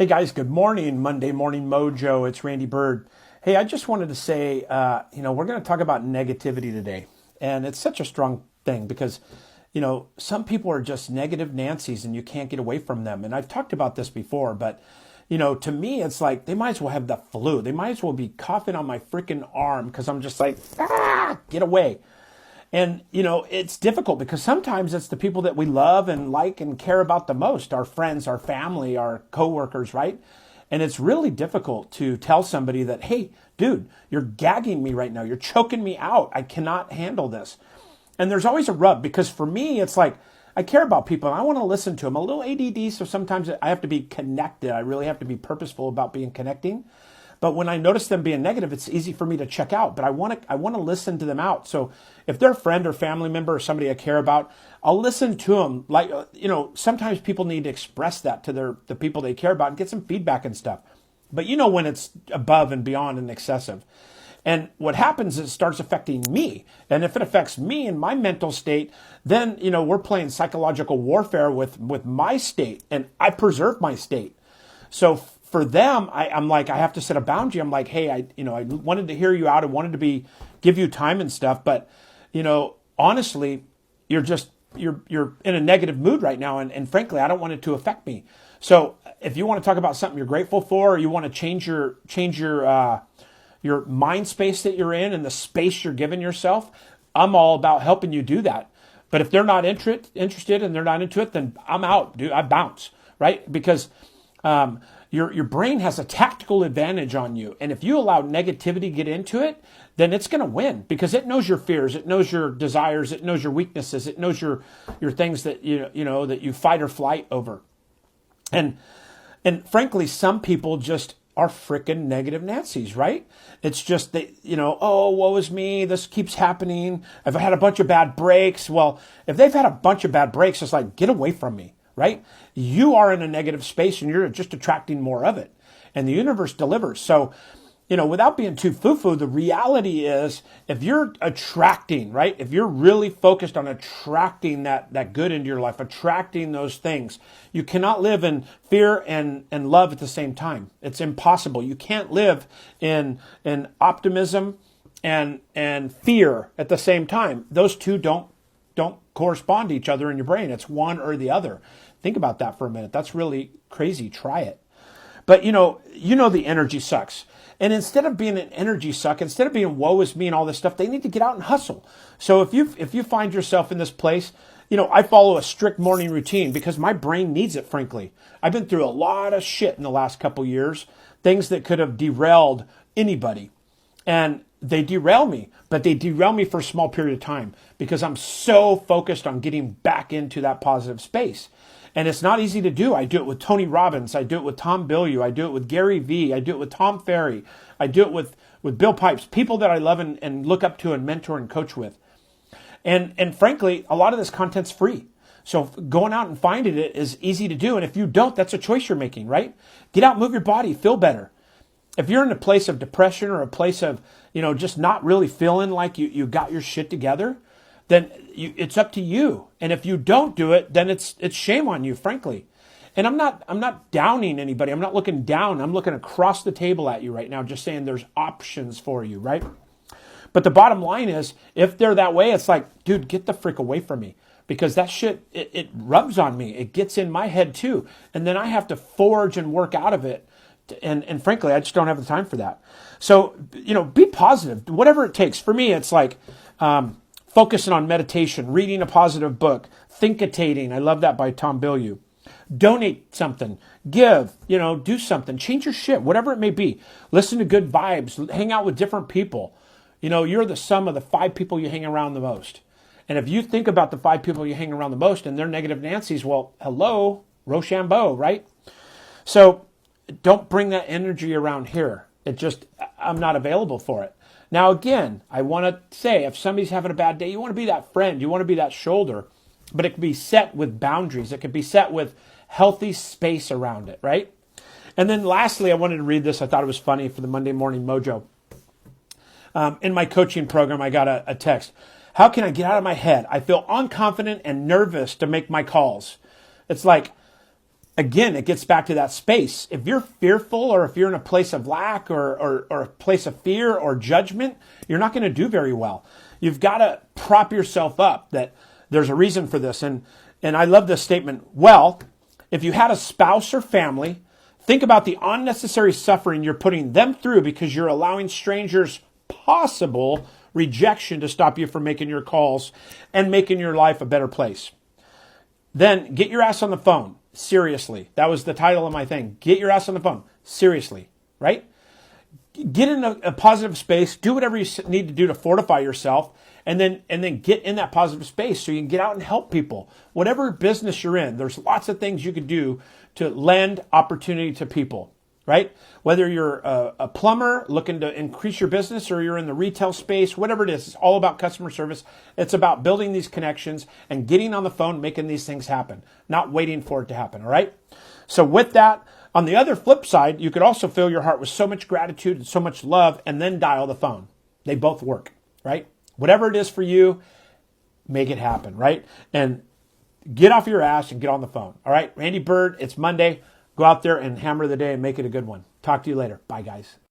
Hey guys, good morning. Monday Morning Mojo. It's Randy Byrd. Hey, I just wanted to say, we're going to talk about negativity today. And it's such a strong thing because, some people are just negative Nancy's and you can't get away from them. And I've talked about this before, but, to me, it's like they might as well have the flu. They might as well be coughing on my freaking arm because I'm just like, get away. And, it's difficult because sometimes it's the people that we love and like and care about the most, our friends, our family, our coworkers, right? And it's really difficult to tell somebody that, hey, dude, you're gagging me right now. You're choking me out. I cannot handle this. And there's always a rub because for me, it's like I care about people and I want to listen to them. I'm a little ADD, so sometimes I have to be connected. I really have to be purposeful about being connecting. But when I notice them being negative, it's easy for me to check out. But I want to listen to them out. So if they're a friend or family member or somebody I care about, I'll listen to them. Like sometimes people need to express that to the people they care about and get some feedback and stuff. But when it's above and beyond and excessive. And what happens is it starts affecting me. And if it affects me and my mental state, then we're playing psychological warfare with my state, and I preserve my state. So for them, I'm like, I have to set a boundary. I'm like, hey, I wanted to hear you out. I wanted to give you time and stuff. But, honestly, you're in a negative mood right now. And frankly, I don't want it to affect me. So if you want to talk about something you're grateful for, or you want to change your mind space that you're in and the space you're giving yourself, I'm all about helping you do that. But if they're not interested and they're not into it, then I'm out, dude. I bounce, right? Because, your brain has a tactical advantage on you. And if you allow negativity to get into it, then it's going to win because it knows your fears. It knows your desires. It knows your weaknesses. It knows your things that, that you fight or flight over. And frankly, some people just are freaking negative Nancy's, right? It's just that, oh, woe is me. This keeps happening. I've had a bunch of bad breaks. Well, if they've had a bunch of bad breaks, it's like, get away from me. Right? You are in a negative space and you're just attracting more of it. And the universe delivers. So, without being too foo-foo, the reality is if you're attracting, right? If you're really focused on attracting that good into your life, attracting those things, you cannot live in fear and love at the same time. It's impossible. You can't live in optimism and fear at the same time. Those two don't correspond to each other in your brain. It's one or the other. Think about that for a minute. That's really crazy. Try it. But the energy sucks. And instead of being an energy suck, instead of being woe is me and all this stuff, they need to get out and hustle. So if you find yourself in this place, I follow a strict morning routine because my brain needs it, frankly. I've been through a lot of shit in the last couple years, things that could have derailed anybody. And they derail me, but they derail me for a small period of time because I'm so focused on getting back into that positive space. And it's not easy to do. I do it with Tony Robbins. I do it with Tom Bilyeu. I do it with Gary Vee. I do it with Tom Ferry. I do it with Bill Pipes, people that I love and look up to and mentor and coach with. And frankly, a lot of this content's free. So going out and finding it is easy to do. And if you don't, that's a choice you're making, right? Get out, move your body, feel better. If you're in a place of depression or a place of, just not really feeling like you got your shit together, then it's up to you. And if you don't do it, then it's shame on you, frankly. And I'm not downing anybody. I'm not looking down. I'm looking across the table at you right now, just saying there's options for you, right? But the bottom line is, if they're that way, it's like, dude, get the frick away from me. Because that shit, it rubs on me. It gets in my head too. And then I have to forge and work out of it. And frankly, I just don't have the time for that. So, be positive, whatever it takes. For me, it's like focusing on meditation, reading a positive book, Think-a-tating. I love that by Tom Bilyeu. Donate something, give, do something, change your shit, whatever it may be. Listen to good vibes, hang out with different people. You're the sum of the 5 people you hang around the most. And if you think about the 5 people you hang around the most and they're negative Nancy's, well, hello, Rochambeau, right? So don't bring that energy around here. I'm not available for it. Now, again, I want to say if somebody's having a bad day, you want to be that friend. You want to be that shoulder. But it can be set with boundaries. It can be set with healthy space around it, right? And then lastly, I wanted to read this. I thought it was funny for the Monday Morning Mojo. In my coaching program, I got a text. How can I get out of my head? I feel unconfident and nervous to make my calls. It's like, again, it gets back to that space. If you're fearful, or if you're in a place of lack, or a place of fear or judgment, you're not going to do very well. You've got to prop yourself up that there's a reason for this. And I love this statement. Well, if you had a spouse or family, think about the unnecessary suffering you're putting them through because you're allowing strangers possible rejection to stop you from making your calls and making your life a better place. Then get your ass on the phone. Seriously. That was the title of my thing. Get your ass on the phone. Seriously. Right? Get in a positive space. Do whatever you need to do to fortify yourself. And then get in that positive space so you can get out and help people. Whatever business you're in, there's lots of things you could do to lend opportunity to people. Right? Whether you're a plumber looking to increase your business, or you're in the retail space, whatever it is, it's all about customer service. It's about building these connections and getting on the phone, making these things happen, not waiting for it to happen. All right. So with that, on the other flip side, you could also fill your heart with so much gratitude and so much love, and then dial the phone. They both work. Right? Whatever it is for you, make it happen. Right? And get off your ass and get on the phone. All right. Randy Byrd, it's Monday. Go out there and hammer the day and make it a good one. Talk to you later. Bye, guys.